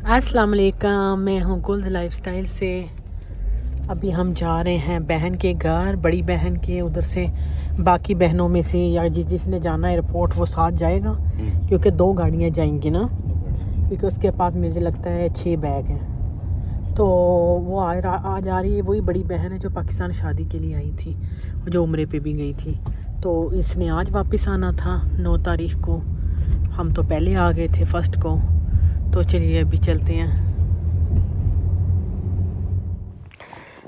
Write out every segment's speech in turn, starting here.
अस्सलाम वालेकुम, मैं हूँ गुल्द लाइफ स्टाइल से। अभी हम जा रहे हैं बहन के घर, बड़ी बहन के। उधर से बाकी बहनों में से या जिसने जाना है एयरपोर्ट वो साथ जाएगा, क्योंकि 2 गाड़ियाँ जाएंगी ना, क्योंकि उसके पास मुझे लगता है 6 बैग हैं। तो वो आ जा रही है। वही बड़ी बहन है जो पाकिस्तान शादी के लिए आई थी, जो उम्रे पे भी गई थी। तो इसने आज वापस आना था 9 तारीख को। हम तो पहले आ गए थे 1 को। तो चलिए अभी चलते हैं।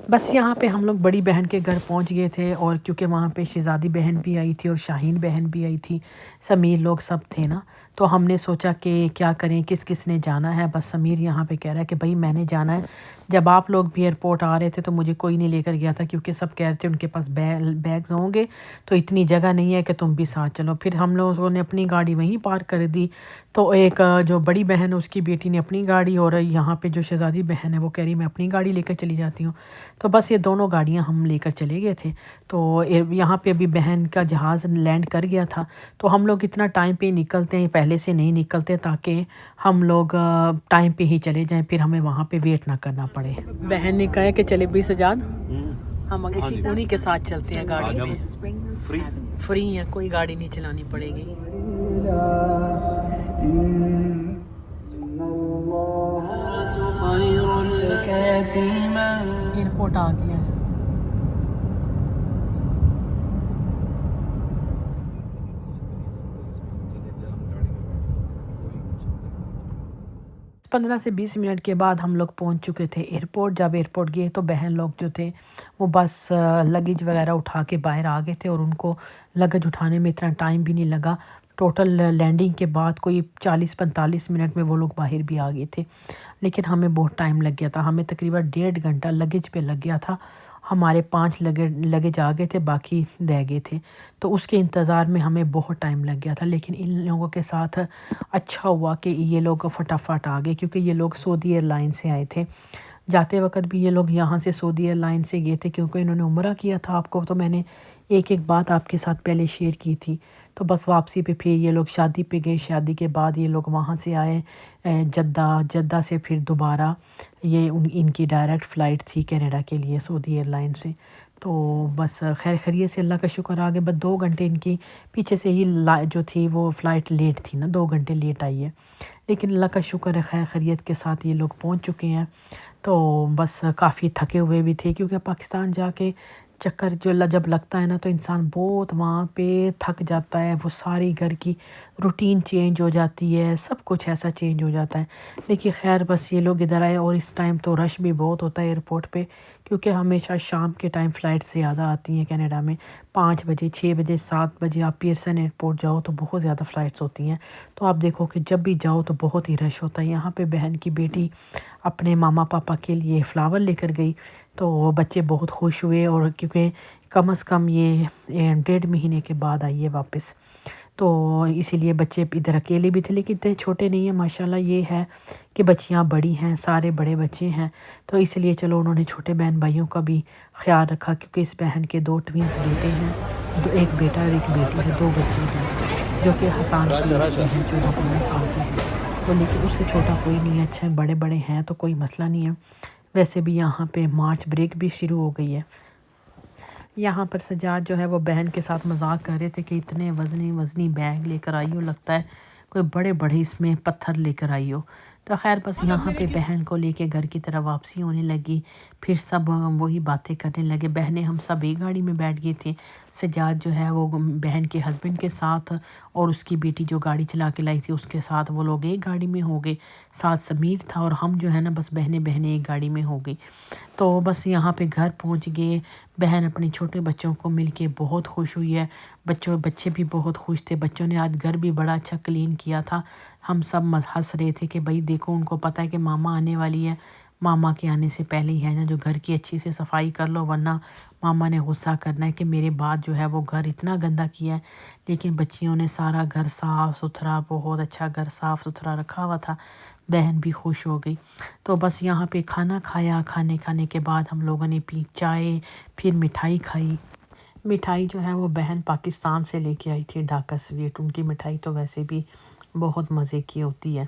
बस यहाँ पे हम लोग बड़ी बहन के घर पहुँच गए थे, और क्योंकि वहाँ पे शहज़ादी बहन भी आई थी और शाहीन बहन भी आई थी, समीर लोग सब थे ना। तो हमने सोचा कि क्या करें, किस किस ने जाना है। बस समीर यहाँ पे कह रहा है कि भाई मैंने जाना है। जब आप लोग भी एयरपोर्ट आ रहे थे तो मुझे कोई नहीं लेकर गया था, क्योंकि सब कह रहे थे उनके पास बैग्स होंगे तो इतनी जगह नहीं है कि तुम भी साथ चलो। फिर हम लोगों ने अपनी गाड़ी वहीं पार्क कर दी। तो एक जो बड़ी बहन है उसकी बेटी ने अपनी गाड़ी, और यहाँ पे जो शहज़ादी बहन है वो कह रही मैं अपनी गाड़ी लेकर चली जाती हूँ। तो बस ये दोनों गाड़ियाँ हम लेकर चले गए थे। तो यहाँ पे अभी बहन का जहाज़ लैंड कर गया था। तो हम लोग इतना टाइम पे निकलते हैं, पहले से नहीं निकलते, ताकि हम लोग टाइम पे ही चले जाएं, फिर हमें वहाँ पे वेट ना करना पड़े। बहन ने कहा कि चले भी सजाद, हम इसी उन्हीं के साथ चलते हैं गाड़ी में। फ्री है, कोई गाड़ी नहीं चलानी पड़ेगी। एयरपोर्ट आ गया है। 15 से 20 मिनट के बाद हम लोग पहुंच चुके थे एयरपोर्ट। जब एयरपोर्ट गए तो बहन लोग जो थे वो बस लगेज वगैरह उठा के बाहर आ गए थे, और उनको लगेज उठाने में इतना टाइम भी नहीं लगा। टोटल लैंडिंग के बाद कोई 40-45 मिनट में वो लोग बाहर भी आ गए थे, लेकिन हमें बहुत टाइम लग गया था। हमें तकरीबन 1.5 घंटा लगेज पे लग गया था। हमारे 5 लगेज आ गए थे, बाकी रह गए थे। तो उसके इंतज़ार में हमें बहुत टाइम लग गया था, लेकिन इन लोगों के साथ अच्छा हुआ कि ये लोग फटाफट आ गए, क्योंकि ये लोग सऊदी एयरलाइन से आए थे। जाते वक्त भी ये लोग यहाँ से सऊदी एयरलाइन से गए थे, क्योंकि इन्होंने उम्रा किया था। आपको तो मैंने एक एक बात आपके साथ पहले शेयर की थी। तो बस वापसी पे फिर ये लोग शादी पे गए। शादी के बाद ये लोग वहाँ से आए जद्दा से फिर दोबारा ये इनकी डायरेक्ट फ़्लाइट थी कनाडा के लिए सऊदी एयरलाइन से। तो बस खैर खैरियत से अल्लाह का शुक्र आ गए। बस 2 घंटे इनकी पीछे से ही जो थी वो फ़्लाइट लेट थी ना, 2 घंटे लेट आई है, लेकिन अल्लाह का शुक्र है खैर खैरियत के साथ ये लोग पहुंच चुके हैं। तो बस काफ़ी थके हुए भी थे, क्योंकि पाकिस्तान जाके चक्कर जब लगता है ना तो इंसान बहुत वहाँ पे थक जाता है। वो सारी घर की रूटीन चेंज हो जाती है, सब कुछ ऐसा चेंज हो जाता है। लेकिन खैर बस ये लोग इधर आए, और इस टाइम तो रश भी बहुत होता है एयरपोर्ट पे, क्योंकि हमेशा शाम के टाइम फ़्लाइट्स ज़्यादा आती हैं कनाडा में। 5 बजे, 6 बजे, 7 बजे आप पियर्सन एयरपोर्ट जाओ तो बहुत ज़्यादा फ़्लाइट्स होती हैं। तो आप देखो कि जब भी जाओ तो बहुत ही रश होता है। यहाँ पे बहन की बेटी अपने मामा पापा के लिए फ़्लावर लेकर गई, तो बच्चे बहुत खुश हुए, और क्योंकि कम से कम ये 1.5 महीने के बाद आई है वापस, तो इसीलिए बच्चे इधर अकेले भी थे, लेकिन इतने छोटे नहीं हैं माशाल्लाह। ये है कि बच्चियां बड़ी हैं, सारे बड़े बच्चे हैं, तो इसलिए चलो उन्होंने छोटे बहन भाइयों का भी ख्याल रखा, क्योंकि इस बहन के 2 ट्विंस बेटे हैं, एक बेटा और एक बेटी है, 2 बच्चे हैं, जो कि हसन की एज के हैं, 14-15 साल के हैं। तो लेकिन उससे छोटा कोई नहीं है, अच्छा बड़े बड़े हैं तो कोई मसला नहीं है। वैसे भी यहाँ पे मार्च ब्रेक भी शुरू हो गई है। यहाँ पर सजाद जो है वो बहन के साथ मजाक कर रहे थे कि इतने वज़नी बैग लेकर आई हो, लगता है कोई बड़े बड़े इसमें पत्थर लेकर आई हो। तो खैर बस यहाँ पे बहन को लेके घर की तरफ वापसी होने लगी। फिर सब वही बातें करने लगे। बहनें हम सब एक गाड़ी में बैठ गए थे। सजाद जो है वो बहन के हस्बैंड के साथ, और उसकी बेटी जो गाड़ी चला के लाई थी उसके साथ, वो लोग एक गाड़ी में हो गए। साथ समीर था, और हम जो है ना बस बहनें एक गाड़ी में हो गई। तो बस यहाँ पे घर पहुँच गए। बहन अपने छोटे बच्चों को मिलके बहुत खुश हुई है। बच्चे भी बहुत खुश थे। बच्चों ने आज घर भी बड़ा अच्छा क्लीन किया था। हम सब हंस रहे थे कि भाई देखो, उनको पता है कि मामा आने वाली है, मामा के आने से पहले ही है ना जो घर की अच्छी से सफाई कर लो, वरना मामा ने गुस्सा करना है कि मेरे बाद जो है वो घर इतना गंदा किया है। लेकिन बच्चियों ने सारा घर साफ़ सुथरा, बहुत अच्छा घर साफ़ सुथरा रखा हुआ था। बहन भी खुश हो गई। तो बस यहाँ पे खाना खाया। खाने के बाद हम लोगों ने पी चाय, फिर मिठाई खाई। मिठाई जो है वो बहन पाकिस्तान से लेके आई थी, ढाका स्वीट। उनकी मिठाई तो वैसे भी बहुत मज़े की होती है।